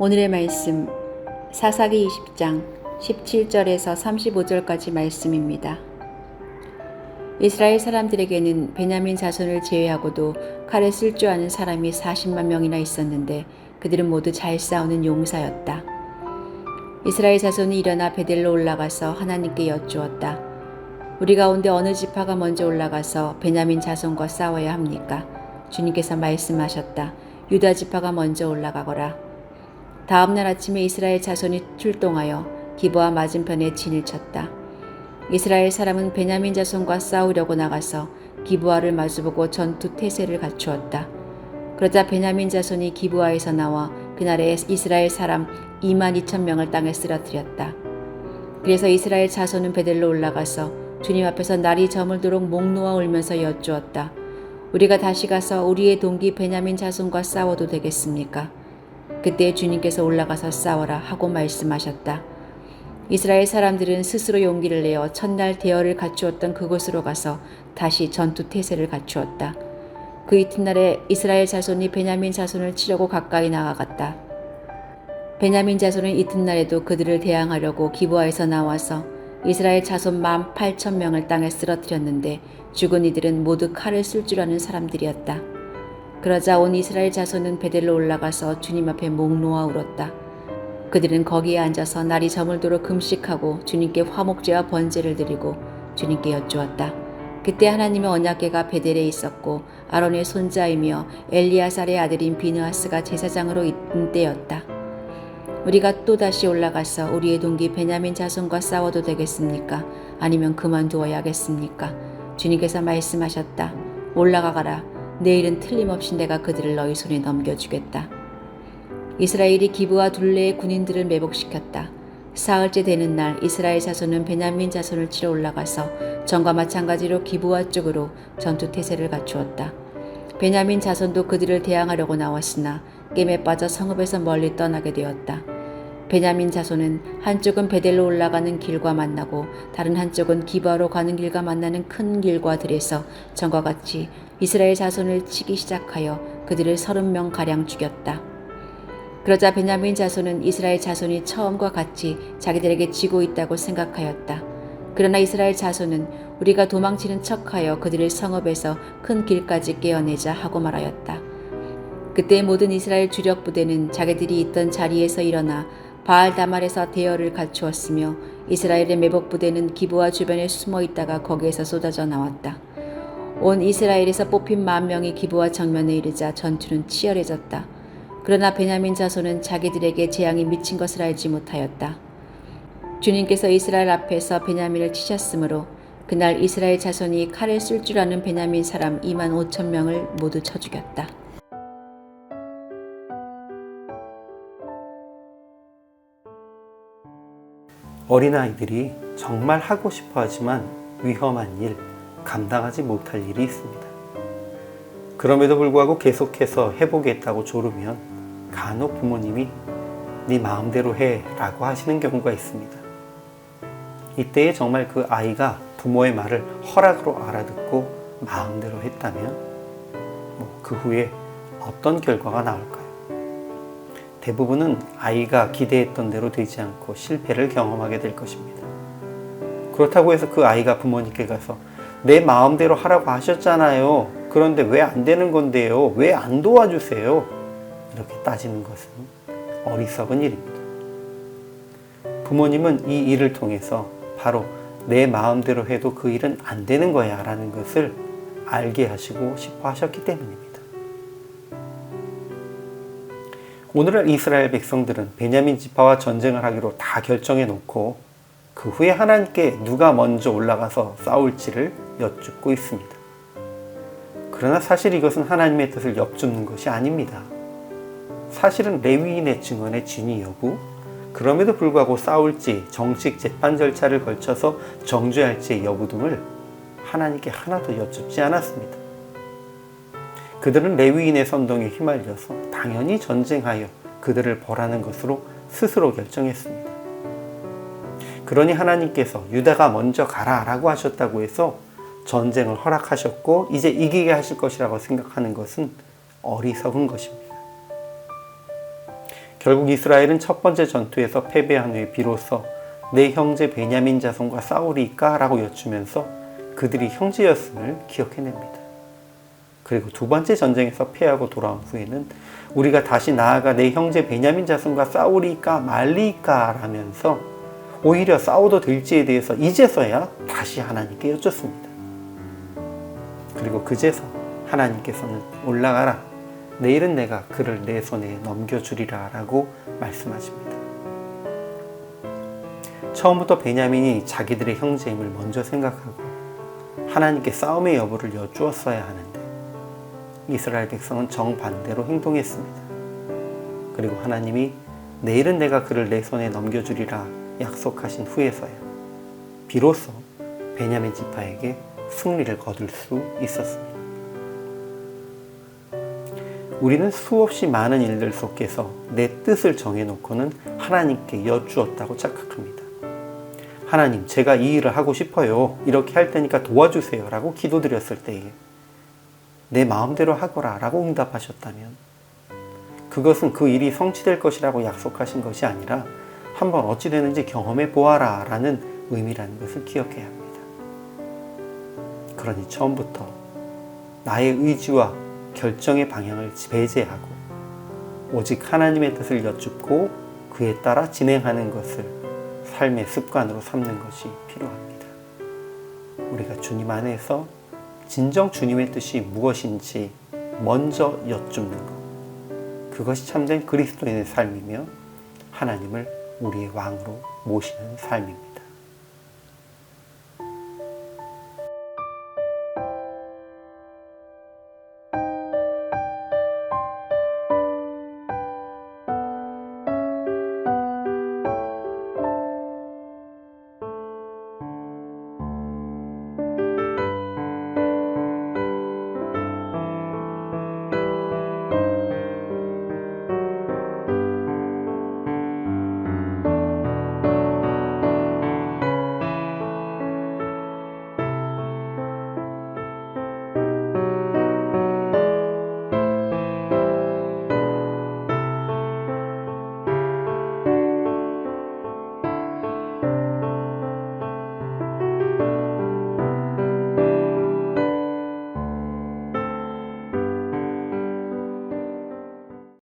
오늘의 말씀 사사기 20장 17절에서 35절까지 말씀입니다. 이스라엘 사람들에게는 베냐민 자손을 제외하고도 칼을 쓸 줄 아는 사람이 40만 명이나 있었는데 그들은 모두 잘 싸우는 용사였다. 이스라엘 자손이 일어나 베델로 올라가서 하나님께 여쭈었다. 우리 가운데 어느 지파가 먼저 올라가서 베냐민 자손과 싸워야 합니까? 주님께서 말씀하셨다. 유다 지파가 먼저 올라가거라. 다음 날 아침에 이스라엘 자손이 출동하여 기브아 맞은편에 진을 쳤다. 이스라엘 사람은 베냐민 자손과 싸우려고 나가서 기브아를 마주보고 전투 태세를 갖추었다. 그러자 베냐민 자손이 기브아에서 나와 그날에 이스라엘 사람 22,000명을 땅에 쓰러뜨렸다. 그래서 이스라엘 자손은 베델로 올라가서 주님 앞에서 날이 저물도록 목 놓아 울면서 여쭈었다. 우리가 다시 가서 우리의 동기 베냐민 자손과 싸워도 되겠습니까? 그때 주님께서 올라가서 싸워라 하고 말씀하셨다. 이스라엘 사람들은 스스로 용기를 내어 첫날 대열을 갖추었던 그곳으로 가서 다시 전투 태세를 갖추었다. 그 이튿날에 이스라엘 자손이 베냐민 자손을 치려고 가까이 나아갔다. 베냐민 자손은 이튿날에도 그들을 대항하려고 기브아에서 나와서 이스라엘 자손 18,000명을 땅에 쓰러뜨렸는데 죽은 이들은 모두 칼을 쓸 줄 아는 사람들이었다. 그러자 온 이스라엘 자손은 베델로 올라가서 주님 앞에 목 놓아 울었다. 그들은 거기에 앉아서 날이 저물도록 금식하고 주님께 화목제와 번제를 드리고 주님께 여쭈었다. 그때 하나님의 언약궤가 베델에 있었고 아론의 손자이며 엘리아살의 아들인 비느하스가 제사장으로 있는 때였다. 우리가 또다시 올라가서 우리의 동기 베냐민 자손과 싸워도 되겠습니까? 아니면 그만두어야겠습니까? 주님께서 말씀하셨다. 올라가거라. 내일은 틀림없이 내가 그들을 너희 손에 넘겨주겠다. 이스라엘이 기브아 둘레의 군인들을 매복시켰다. 사흘째 되는 날 이스라엘 자손은 베냐민 자손을 치러 올라가서 전과 마찬가지로 기브아 쪽으로 전투 태세를 갖추었다. 베냐민 자손도 그들을 대항하려고 나왔으나 겜에 빠져 성읍에서 멀리 떠나게 되었다. 베냐민 자손은 한쪽은 베델로 올라가는 길과 만나고 다른 한쪽은 기브아로 가는 길과 만나는 큰 길과 들에서 전과 같이 이스라엘 자손을 치기 시작하여 그들을 30명가량 죽였다. 그러자 베냐민 자손은 이스라엘 자손이 처음과 같이 자기들에게 지고 있다고 생각하였다. 그러나 이스라엘 자손은 우리가 도망치는 척하여 그들을 성읍에서 큰 길까지 깨어내자 하고 말하였다. 그때 모든 이스라엘 주력 부대는 자기들이 있던 자리에서 일어나 바알 다말에서 대열을 갖추었으며 이스라엘의 매복 부대는 기브아 주변에 숨어 있다가 거기에서 쏟아져 나왔다. 온 이스라엘에서 뽑힌 10,000명이 기브아 정면에 이르자 전투는 치열해졌다. 그러나 베냐민 자손은 자기들에게 재앙이 미친 것을 알지 못하였다. 주님께서 이스라엘 앞에서 베냐민을 치셨으므로 그날 이스라엘 자손이 칼을 쓸 줄 아는 베냐민 사람 25,000명을 모두 쳐 죽였다. 어린아이들이 정말 하고 싶어 하지만 위험한 일, 감당하지 못할 일이 있습니다. 그럼에도 불구하고 계속해서 해보겠다고 조르면 간혹 부모님이 네 마음대로 해 라고 하시는 경우가 있습니다. 이때에 정말 그 아이가 부모의 말을 허락으로 알아듣고 마음대로 했다면 그 후에 어떤 결과가 나올까요? 대부분은 아이가 기대했던 대로 되지 않고 실패를 경험하게 될 것입니다. 그렇다고 해서 그 아이가 부모님께 가서 내 마음대로 하라고 하셨잖아요. 그런데 왜 안 되는 건데요? 왜 안 도와주세요? 이렇게 따지는 것은 어리석은 일입니다. 부모님은 이 일을 통해서 바로 내 마음대로 해도 그 일은 안 되는 거야 라는 것을 알게 하시고 싶어 하셨기 때문입니다. 오늘날 이스라엘 백성들은 베냐민 지파와 전쟁을 하기로 다 결정해 놓고 그 후에 하나님께 누가 먼저 올라가서 싸울지를 여쭙고 있습니다. 그러나 사실 이것은 하나님의 뜻을 엿줍는 것이 아닙니다. 사실은 레위인의 증언의 진위 여부, 그럼에도 불구하고 싸울지 정식 재판 절차를 걸쳐서 정죄할지의 여부 등을 하나님께 하나도 여쭙지 않았습니다. 그들은 레위인의 선동에 휘말려서 당연히 전쟁하여 그들을 벌하는 것으로 스스로 결정했습니다. 그러니 하나님께서 유다가 먼저 가라 라고 하셨다고 해서 전쟁을 허락하셨고 이제 이기게 하실 것이라고 생각하는 것은 어리석은 것입니다. 결국 이스라엘은 첫 번째 전투에서 패배한 후에 비로소 내 형제 베냐민 자손과 싸우리까? 라고 여쭈면서 그들이 형제였음을 기억해냅니다. 그리고 두 번째 전쟁에서 패하고 돌아온 후에는 우리가 다시 나아가 내 형제 베냐민 자손과 싸우리까 말리까? 라면서 오히려 싸워도 될지에 대해서 이제서야 다시 하나님께 여쭙습니다. 그리고 그제서 하나님께서는 올라가라, 내일은 내가 그를 내 손에 넘겨주리라 라고 말씀하십니다. 처음부터 베냐민이 자기들의 형제임을 먼저 생각하고 하나님께 싸움의 여부를 여쭈었어야 하는데 이스라엘 백성은 정반대로 행동했습니다. 그리고 하나님이 내일은 내가 그를 내 손에 넘겨주리라 약속하신 후에서야 비로소 베냐민 지파에게 승리를 거둘 수 있었습니다. 우리는 수없이 많은 일들 속에서 내 뜻을 정해놓고는 하나님께 여쭈었다고 착각합니다. 하나님, 제가 이 일을 하고 싶어요. 이렇게 할 테니까 도와주세요. 라고 기도드렸을 때에 내 마음대로 하거라 라고 응답하셨다면 그것은 그 일이 성취될 것이라고 약속하신 것이 아니라 한번 어찌 되는지 경험해 보아라 라는 의미라는 것을 기억해야 합니다. 그러니 처음부터 나의 의지와 결정의 방향을 배제하고 오직 하나님의 뜻을 여쭙고 그에 따라 진행하는 것을 삶의 습관으로 삼는 것이 필요합니다. 우리가 주님 안에서 진정 주님의 뜻이 무엇인지 먼저 여쭙는 것, 그것이 참된 그리스도인의 삶이며 하나님을 우리의 왕으로 모시는 삶입니다.